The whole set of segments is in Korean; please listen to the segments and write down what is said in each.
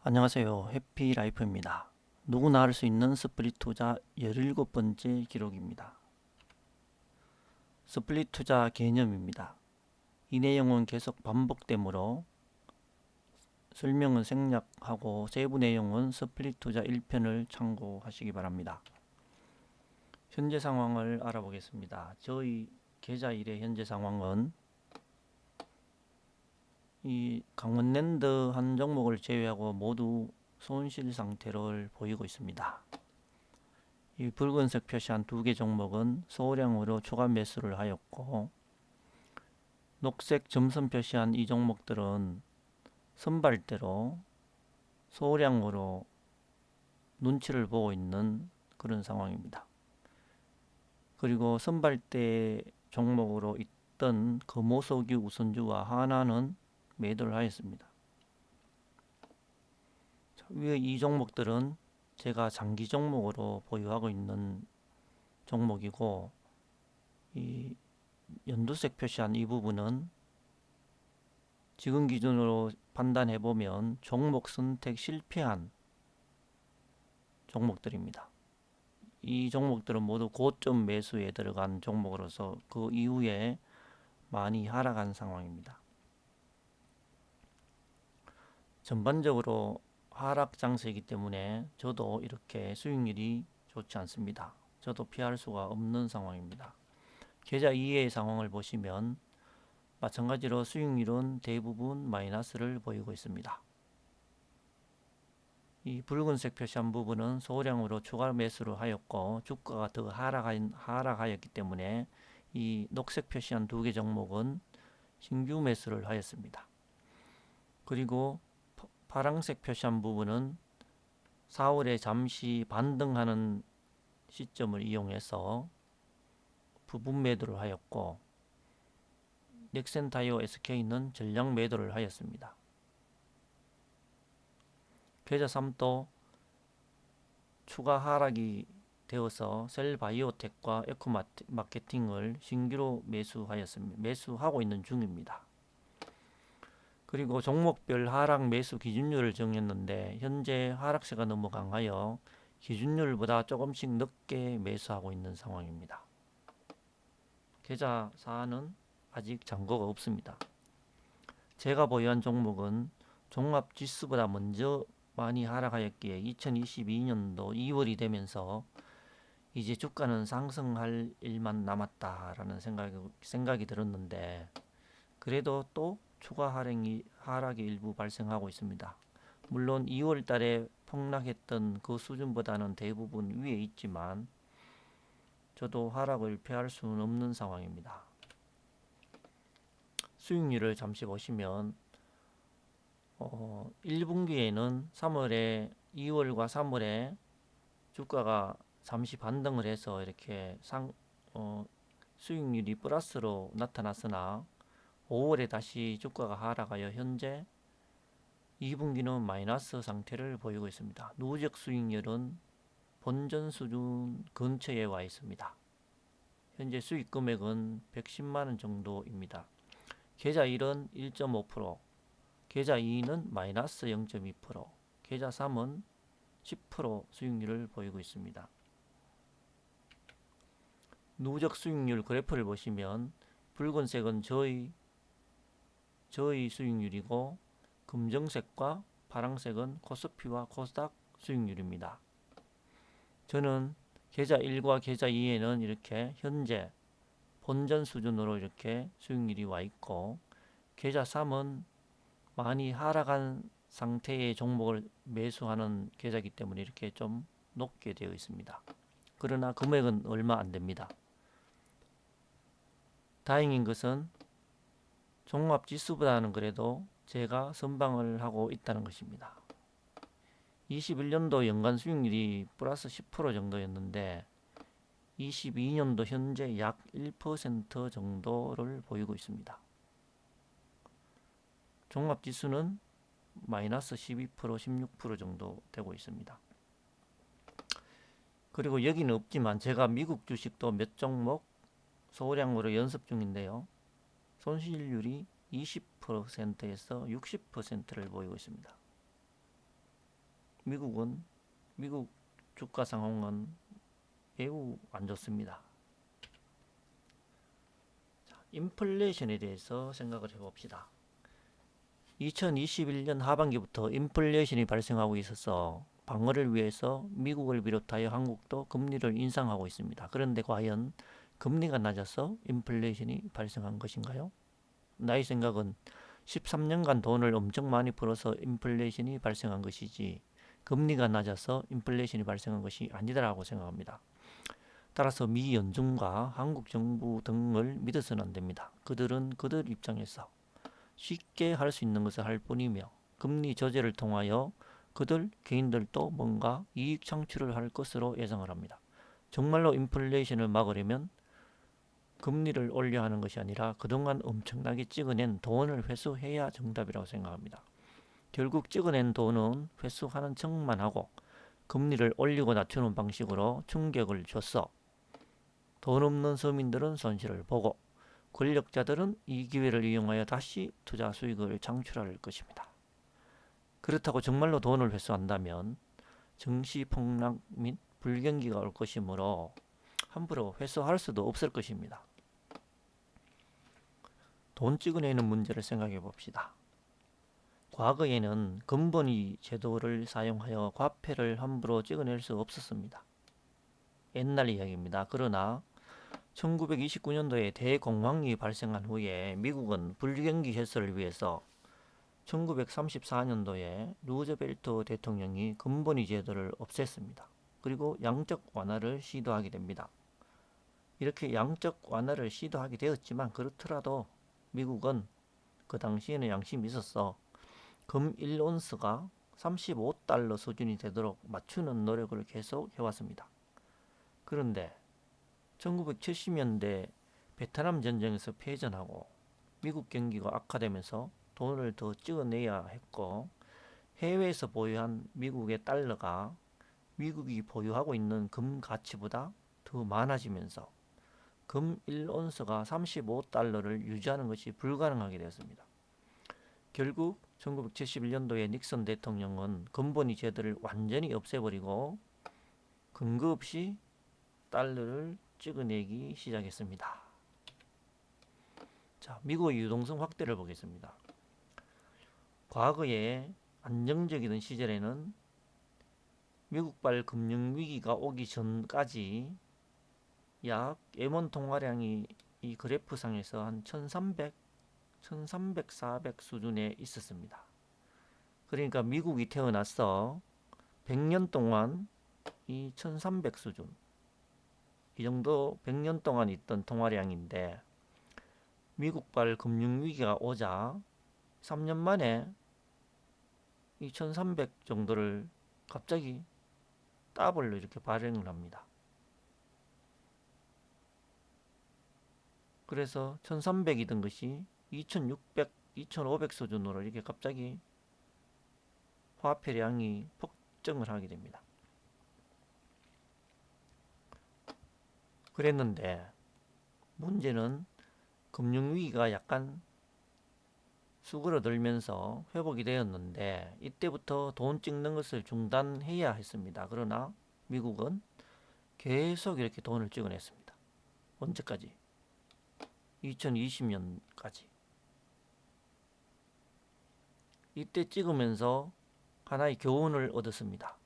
안녕하세요. 해피라이프입니다. 누구나 할 수 있는 스플릿 투자 17번째 기록입니다. 스플릿 투자 개념입니다. 이 내용은 계속 반복되므로 설명은 생략하고 세부 내용은 스플릿 투자 1편을 참고하시기 바랍니다. 현재 상황을 알아보겠습니다. 저희 계좌일의 현재 상황은 이 강원랜드 한 종목을 제외하고 모두 손실 상태를 보이고 있습니다. 이 붉은색 표시한 두 개 종목은 소량으로 추가 매수를 하였고, 녹색 점선 표시한 이 종목들은 선발대로 소량으로 눈치를 보고 있는 그런 상황입니다. 그리고 선발대 종목으로 있던 금호석유 우선주와 하나는 매도를 하였습니다. 위에 이 종목들은 제가 장기 종목으로 보유하고 있는 종목이고, 이 연두색 표시한 이 부분은 지금 기준으로 판단해 보면 종목 선택 실패한 종목들입니다. 이 종목들은 모두 고점 매수에 들어간 종목으로서 그 이후에 많이 하락한 상황입니다. 전반적으로 하락 장세이기 때문에 저도 이렇게 수익률이 좋지 않습니다. 저도 피할 수가 없는 상황입니다. 계좌 이해의 상황을 보시면 마찬가지로 수익률은 대부분 마이너스를 보이고 있습니다. 이 붉은색 표시한 부분은 소량으로 추가 매수를 하였고 주가가 더 하락하였기 때문에 이 녹색 표시한 두 개 종목은 신규 매수를 하였습니다. 그리고 파란색 표시한 부분은 4월에 잠시 반등하는 시점을 이용해서 부분 매도를 하였고, 넥센타이어 SK는 전량 매도를 하였습니다. 계좌 3도 추가 하락이 되어서 셀바이오텍과 에코마케팅을 신규로 매수하고 있는 중입니다. 그리고 종목별 하락 매수 기준율을 정했는데 현재 하락세가 너무 강하여 기준율보다 조금씩 늦게 매수하고 있는 상황입니다. 계좌 4는 아직 잔고가 없습니다. 제가 보유한 종목은 종합지수보다 먼저 많이 하락하였기에 2022년도 2월이 되면서 이제 주가는 상승할 일만 남았다라는 생각이 들었는데, 그래도 또 추가 하락이 일부 발생하고 있습니다. 물론 2월 달에 폭락했던 그 수준보다는 대부분 위에 있지만 저도 하락을 피할 수는 없는 상황입니다. 수익률을 잠시 보시면 1분기에는 2월과 3월에 주가가 잠시 반등을 해서 이렇게 수익률이 플러스로 나타났으나 5월에 다시 주가가 하락하여 현재 2분기는 마이너스 상태를 보이고 있습니다. 누적 수익률은 본전 수준 근처에 와 있습니다. 현재 수익 금액은 110만원 정도입니다. 계좌 1은 1.5%, 계좌 2는 마이너스 0.2%, 계좌 3은 10% 수익률을 보이고 있습니다. 누적 수익률 그래프를 보시면 붉은색은 저희 수익률이고 검정색과 파란색은 코스피와 코스닥 수익률입니다. 저는 계좌 1과 계좌 2에는 이렇게 현재 본전 수준으로 이렇게 수익률이 와 있고, 계좌 3은 많이 하락한 상태의 종목을 매수하는 계좌이기 때문에 이렇게 좀 높게 되어 있습니다. 그러나 금액은 얼마 안 됩니다. 다행인 것은 종합지수보다는 그래도 제가 선방을 하고 있다는 것입니다. 21년도 연간 수익률이 플러스 10% 정도였는데 22년도 현재 약 1% 정도를 보이고 있습니다. 종합지수는 마이너스 12%, 16% 정도 되고 있습니다. 그리고 여기는 없지만 제가 미국 주식도 몇 종목 소량으로 연습 중인데요. 손실률이 20%에서 60%를 보이고 있습니다. 미국 주가 상황은 매우 안 좋습니다. 인플레이션에 대해서 생각을 해봅시다. 2021년 하반기부터 인플레이션이 발생하고 있어서 방어를 위해서 미국을 비롯하여 한국도 금리를 인상하고 있습니다. 그런데 과연 금리가 낮아서 인플레이션이 발생한 것인가요? 나의 생각은 13년간 돈을 엄청 많이 풀어서 인플레이션이 발생한 것이지 금리가 낮아서 인플레이션이 발생한 것이 아니다라고 생각합니다. 따라서 미 연준과 한국 정부 등을 믿어서는 안 됩니다. 그들은 그들 입장에서 쉽게 할 수 있는 것을 할 뿐이며 금리 조절을 통하여 그들 개인들도 뭔가 이익 창출을 할 것으로 예상을 합니다. 정말로 인플레이션을 막으려면 금리를 올려 하는 것이 아니라 그동안 엄청나게 찍어낸 돈을 회수해야 정답이라고 생각합니다. 결국 찍어낸 돈은 회수하는 척만 하고 금리를 올리고 낮추는 방식으로 충격을 줬어. 돈 없는 서민들은 손실을 보고 권력자들은 이 기회를 이용하여 다시 투자 수익을 창출할 것입니다. 그렇다고 정말로 돈을 회수한다면 증시 폭락 및 불경기가 올 것이므로 함부로 회수할 수도 없을 것입니다. 돈 찍어내는 문제를 생각해 봅시다. 과거에는 금번위 제도를 사용하여 과폐를 함부로 찍어낼 수 없었습니다. 옛날 이야기입니다. 그러나 1929년도에 대공황이 발생한 후에 미국은 불경기 해소를 위해서 1934년도에 루즈벨트 대통령이 금번위 제도를 없앴습니다. 그리고 양적 완화를 시도하게 됩니다. 이렇게 양적 완화를 시도하게 되었지만 그렇더라도 미국은 그 당시에는 양심이 있었어. 금 1온스가 35달러 수준이 되도록 맞추는 노력을 계속 해왔습니다. 그런데 1970년대 베트남 전쟁에서 패전하고 미국 경기가 악화되면서 돈을 더 찍어내야 했고 해외에서 보유한 미국의 달러가 미국이 보유하고 있는 금 가치보다 더 많아지면서 금 1온스가 35달러를 유지하는 것이 불가능하게 되었습니다. 결국 1971년도에 닉슨 대통령은 금번위 제도를 완전히 없애버리고 근거 없이 달러를 찍어내기 시작했습니다. 자, 미국의 유동성 확대를 보겠습니다. 과거에 안정적이던 시절에는 미국발 금융위기가 오기 전까지 약 M1 통화량이 이 그래프상에서 한 1300, 400 수준에 있었습니다. 그러니까 미국이 태어나서 100년 동안 이 1300 수준, 이 정도 100년 동안 있던 통화량인데 미국발 금융위기가 오자 3년 만에 이 1300 정도를 갑자기 더블로 이렇게 발행을 합니다. 그래서 1300이던 것이 2600, 2500 수준으로 이렇게 갑자기 화폐량이 폭증을 하게 됩니다. 그랬는데 문제는 금융위기가 약간 수그러들면서 회복이 되었는데 이때부터 돈 찍는 것을 중단해야 했습니다. 그러나 미국은 계속 이렇게 돈을 찍어냈습니다. 언제까지? 2020년까지. 이때 찍으면서 하나의 교훈을 얻었습니다.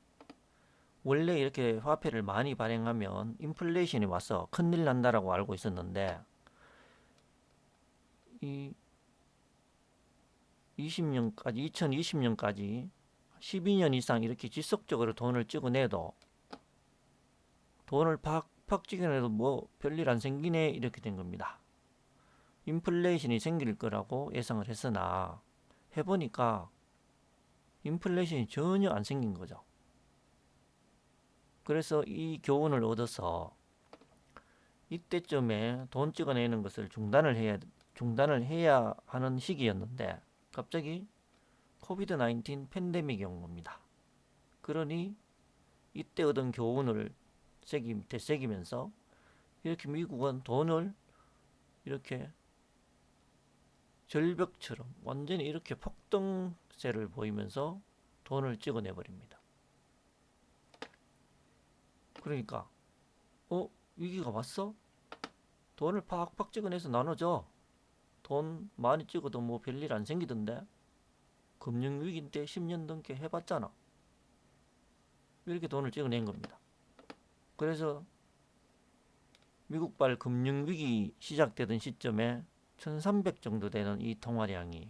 원래 이렇게 화폐를 많이 발행하면 인플레이션이 와서 큰일 난다라고 알고 있었는데 이 2020년까지 12년 이상 이렇게 지속적으로 돈을 찍어내도 돈을 팍팍 찍어내도 뭐 별일 안 생기네 이렇게 된 겁니다. 인플레이션이 생길 거라고 예상을 했으나 해보니까 인플레이션이 전혀 안 생긴 거죠. 그래서 이 교훈을 얻어서 이때쯤에 돈 찍어내는 것을 중단을 해야 하는 시기였는데 갑자기 코비드 19 팬데믹이 온 겁니다. 그러니 이때 얻은 교훈을 되새기면서 이렇게 미국은 돈을 이렇게 절벽처럼 완전히 이렇게 폭등세를 보이면서 돈을 찍어내 버립니다. 그러니까 위기가 왔어? 돈을 팍팍 찍어내서 나눠줘. 돈 많이 찍어도 뭐 별일 안 생기던데. 금융위기 때 10년 넘게 해봤잖아. 이렇게 돈을 찍어낸 겁니다. 그래서 미국발 금융위기 시작되던 시점에 1300 정도 되는 이 통화량이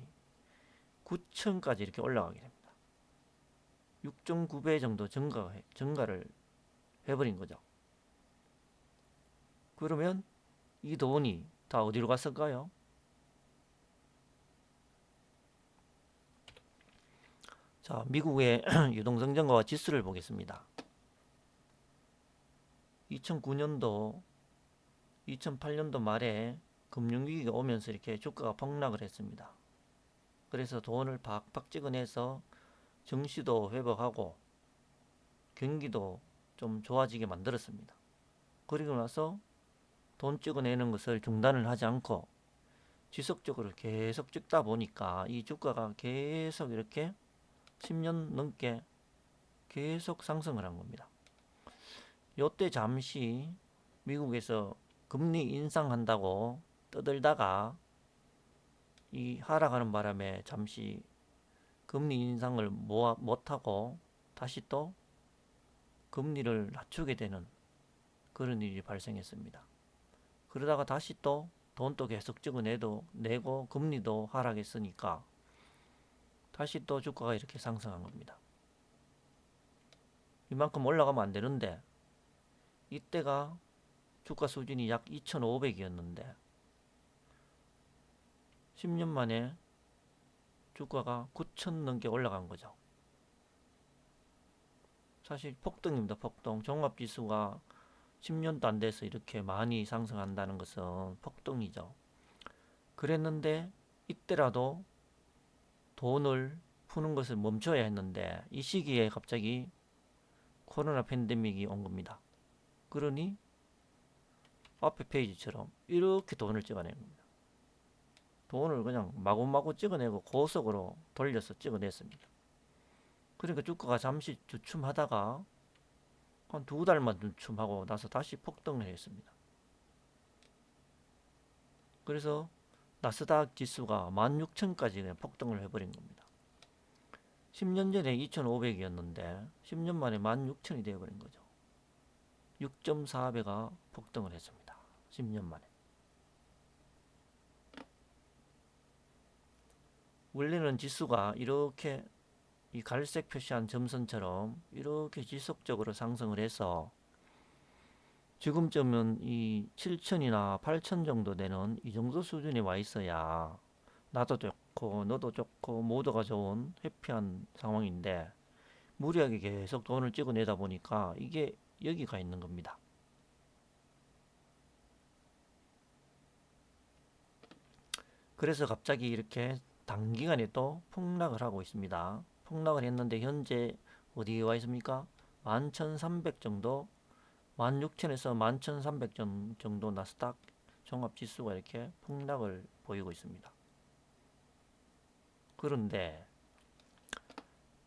9000까지 이렇게 올라가게 됩니다. 6.9배 정도 증가를 해버린 거죠. 그러면 이 돈이 다 어디로 갔을까요? 자, 미국의 유동성장과 지수를 보겠습니다. 2009년도, 2008년도 말에 금융위기가 오면서 이렇게 주가가 폭락을 했습니다. 그래서 돈을 팍팍 찍어내서 증시도 회복하고 경기도 좀 좋아지게 만들었습니다. 그리고 나서 돈 찍어내는 것을 중단을 하지 않고 지속적으로 계속 찍다 보니까 이 주가가 계속 이렇게 10년 넘게 계속 상승을 한 겁니다. 요때 잠시 미국에서 금리 인상한다고 떠들다가 이 하락하는 바람에 잠시 금리 인상을 못하고 다시 또 금리를 낮추게 되는 그런 일이 발생했습니다. 그러다가 다시 또 돈도 계속 내고 금리도 하락했으니까 다시 또 주가가 이렇게 상승한 겁니다. 이만큼 올라가면 안 되는데 이때가 주가 수준이 약 2,500이었는데 10년 만에 주가가 9,000 넘게 올라간 거죠. 사실 폭등입니다. 폭등. 종합지수가 10년도 안 돼서 이렇게 많이 상승한다는 것은 폭등이죠. 그랬는데 이때라도 돈을 푸는 것을 멈춰야 했는데 이 시기에 갑자기 코로나 팬데믹이 온 겁니다. 그러니 앞에 페이지처럼 이렇게 돈을 찍어내는 겁니다. 돈을 그냥 마구마구 찍어내고 고속으로 돌려서 찍어냈습니다. 그러니까 주가가 잠시 주춤하다가 한 2달만 주춤하고 나서 다시 폭등을 했습니다. 그래서 나스닥 지수가 16,000까지 그냥 폭등을 해버린 겁니다. 10년 전에 2,500이었는데 10년 만에 16,000이 되어버린 거죠. 6.4배가 폭등을 했습니다. 10년 만에. 원래는 지수가 이렇게 이 갈색 표시한 점선처럼 이렇게 지속적으로 상승을 해서 지금쯤은 이 7,000이나 8,000 정도 되는 이 정도 수준에 와 있어야 나도 좋고 너도 좋고 모두가 좋은 해피한 상황인데 무리하게 계속 돈을 찍어내다 보니까 이게 여기가 있는 겁니다. 그래서 갑자기 이렇게 단기간에 또 폭락을 하고 있습니다. 폭락을 했는데 현재 어디에 와 있습니까? 11,300 정도, 16,000에서 11,300 정도 나스닥 종합지수가 이렇게 폭락을 보이고 있습니다. 그런데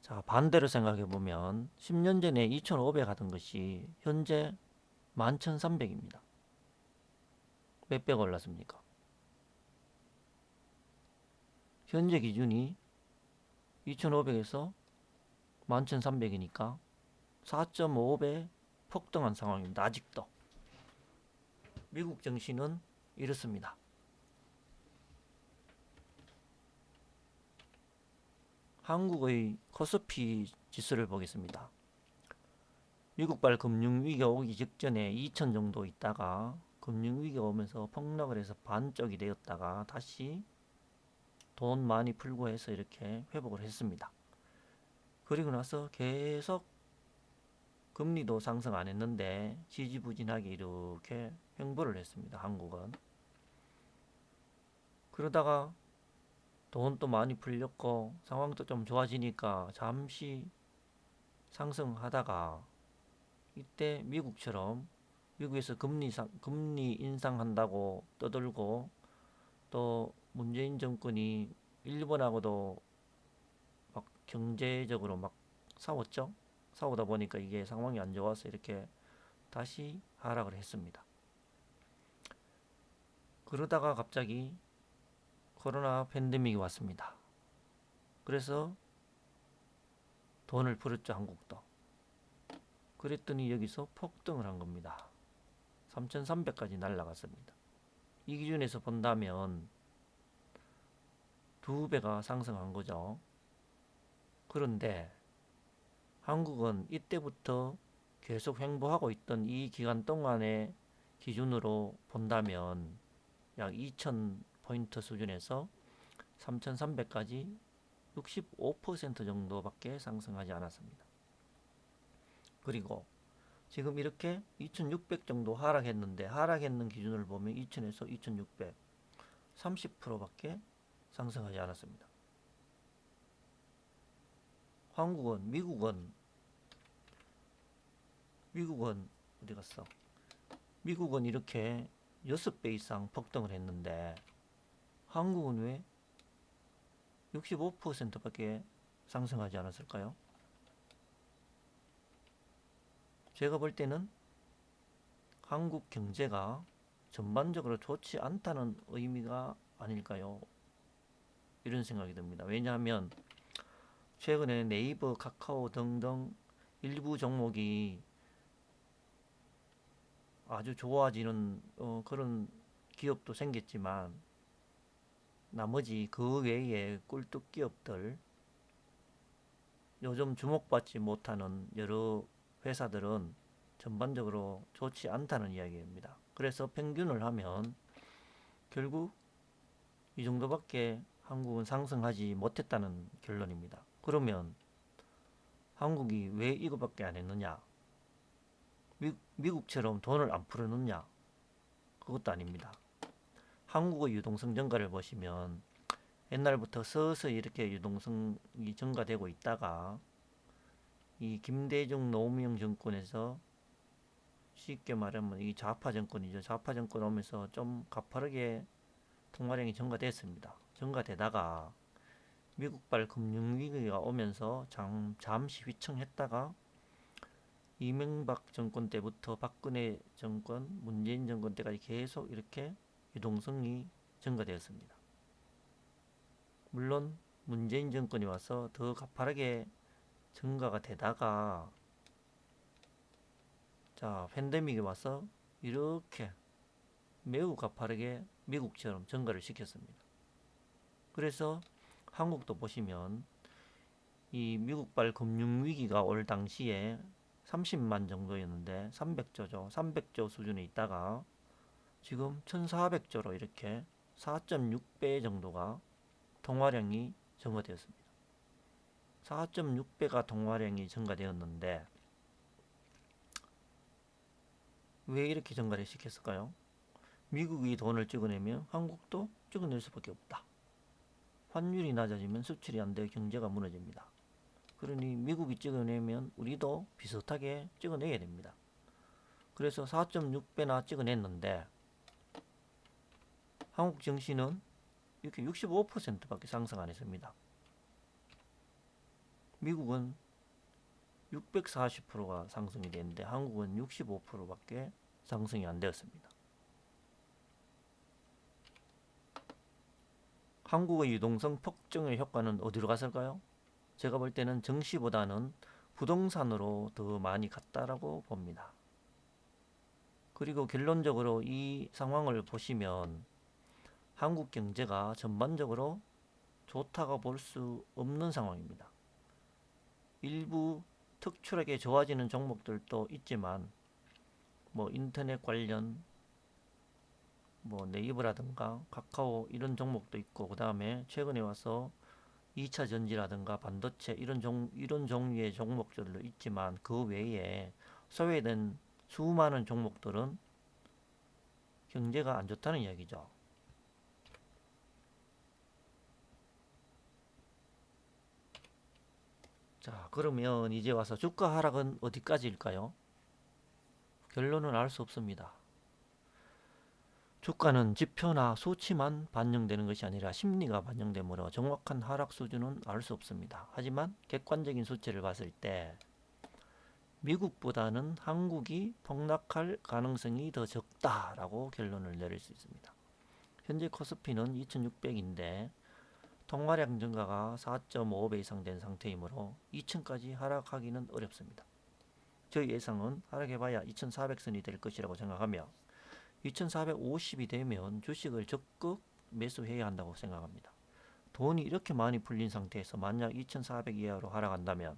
자, 반대로 생각해 보면 10년 전에 2,500 하던 것이 현재 11,300입니다. 몇 배가 올랐습니까? 현재 기준이 2,500에서 11,300이니까 4.5배 폭등한 상황입니다. 아직도. 미국 증시는 이렇습니다. 한국의 코스피 지수를 보겠습니다. 미국발 금융위기가 오기 직전에 2,000 정도 있다가 금융위기가 오면서 폭락을 해서 반쪽이 되었다가 다시 돈 많이 풀고 해서 이렇게 회복을 했습니다. 그리고 나서 계속 금리도 상승 안 했는데 지지부진하게 이렇게 횡보를 했습니다. 한국은. 그러다가 돈도 많이 풀렸고 상황도 좀 좋아지니까 잠시 상승하다가 이때 미국처럼 미국에서 금리 인상한다고 떠들고 또 문재인 정권이 일본하고도 막 경제적으로 막 싸웠죠. 싸우다 보니까 이게 상황이 안 좋아서 이렇게 다시 하락을 했습니다. 그러다가 갑자기 코로나 팬데믹이 왔습니다. 그래서 돈을 풀었죠, 한국도. 그랬더니 여기서 폭등을 한 겁니다. 3,300까지 날아갔습니다. 이 기준에서 본다면 2배가 상승한 거죠. 그런데 한국은 이때부터 계속 횡보하고 있던 이 기간 동안의 기준으로 본다면 약 2,000포인트 수준에서 3,300까지 65% 정도밖에 상승하지 않았습니다. 그리고 지금 이렇게 2,600 정도 하락했는데, 하락했는 기준을 보면 2,000에서 2,600, 30%밖에 상승하지 않았습니다. 한국은, 미국은 어디 갔어? 미국은 이렇게 6배 이상 폭등을 했는데 한국은 왜 65%밖에 상승하지 않았을까요? 제가 볼 때는 한국 경제가 전반적으로 좋지 않다는 의미가 아닐까요? 이런 생각이 듭니다. 왜냐하면 최근에 네이버, 카카오 등등 일부 종목이 아주 좋아지는 그런 기업도 생겼지만 나머지 그 외의 꿀뚝 기업들, 요즘 주목받지 못하는 여러 회사들은 전반적으로 좋지 않다는 이야기입니다. 그래서 평균을 하면 결국 이 정도밖에 한국은 상승하지 못했다는 결론입니다. 그러면 한국이 왜 이거밖에 안 했느냐? 미국처럼 돈을 안 풀어놓냐? 그것도 아닙니다. 한국의 유동성 증가를 보시면 옛날부터 서서히 이렇게 유동성이 증가되고 있다가 이 김대중 노무현 정권에서 쉽게 말하면 이 좌파 정권이죠. 좌파 정권 오면서 좀 가파르게 통화량이 증가됐습니다. 증가되다가 미국발 금융위기가 오면서 잠시 휘청했다가 이명박 정권 때부터 박근혜 정권, 문재인 정권 때까지 계속 이렇게 유동성이 증가되었습니다. 물론 문재인 정권이 와서 더 가파르게 증가가 되다가 자, 팬데믹이 와서 이렇게 매우 가파르게 미국처럼 증가를 시켰습니다. 그래서 한국도 보시면 이 미국발 금융위기가 올 당시에 30만 정도였는데 300조죠. 300조 수준에 있다가 지금 1400조로 이렇게 4.6배 정도가 통화량이 증가되었습니다. 4.6배가 통화량이 증가되었는데 왜 이렇게 증가를 시켰을까요? 미국이 돈을 찍어내면 한국도 찍어낼 수밖에 없다. 환율이 낮아지면 수출이 안 되어 경제가 무너집니다. 그러니 미국이 찍어내면 우리도 비슷하게 찍어내야 됩니다. 그래서 4.6배나 찍어냈는데 한국 증시는 이렇게 65%밖에 상승 안 했습니다. 미국은 640%가 상승이 됐는데 한국은 65%밖에 상승이 안 되었습니다. 한국의 유동성 폭증의 효과는 어디로 갔을까요? 제가 볼 때는 증시보다는 부동산으로 더 많이 갔다라고 봅니다. 그리고 결론적으로 이 상황을 보시면 한국 경제가 전반적으로 좋다고 볼 수 없는 상황입니다. 일부 특출하게 좋아지는 종목들도 있지만 뭐 인터넷 관련 뭐 네이버라든가 카카오 이런 종목도 있고, 그 다음에 최근에 와서 2차 전지라든가 반도체 이런 종류의 종목들도 있지만 그 외에 소외된 수많은 종목들은 경제가 안 좋다는 이야기죠. 자, 그러면 이제 와서 주가 하락은 어디까지일까요? 결론은 알 수 없습니다. 주가는 지표나 수치만 반영되는 것이 아니라 심리가 반영되므로 정확한 하락 수준은 알 수 없습니다. 하지만 객관적인 수치를 봤을 때 미국보다는 한국이 폭락할 가능성이 더 적다라고 결론을 내릴 수 있습니다. 현재 코스피는 2600인데 통화량 증가가 4.5배 이상 된 상태이므로 2000까지 하락하기는 어렵습니다. 저희 예상은 하락해봐야 2400선이 될 것이라고 생각하며 2450이 되면 주식을 적극 매수해야 한다고 생각합니다. 돈이 이렇게 많이 풀린 상태에서 만약 2400 이하로 하락한다면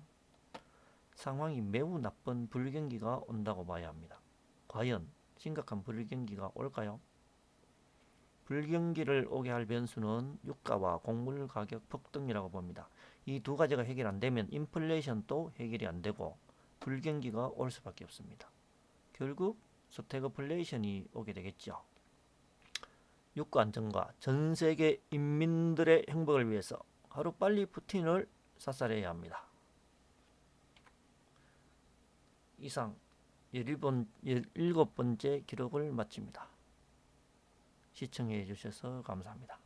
상황이 매우 나쁜 불경기가 온다고 봐야 합니다. 과연 심각한 불경기가 올까요? 불경기를 오게 할 변수는 유가와 곡물 가격 폭등이라고 봅니다. 이 두 가지가 해결 안 되면 인플레이션도 해결이 안 되고 불경기가 올 수밖에 없습니다. 결국 스태그플레이션이 오게 되겠죠. 유가 안정과 전 세계 인민들의 행복을 위해서 하루빨리 푸틴을 삭살해야 합니다. 이상 17번째 기록을 마칩니다. 시청해 주셔서 감사합니다.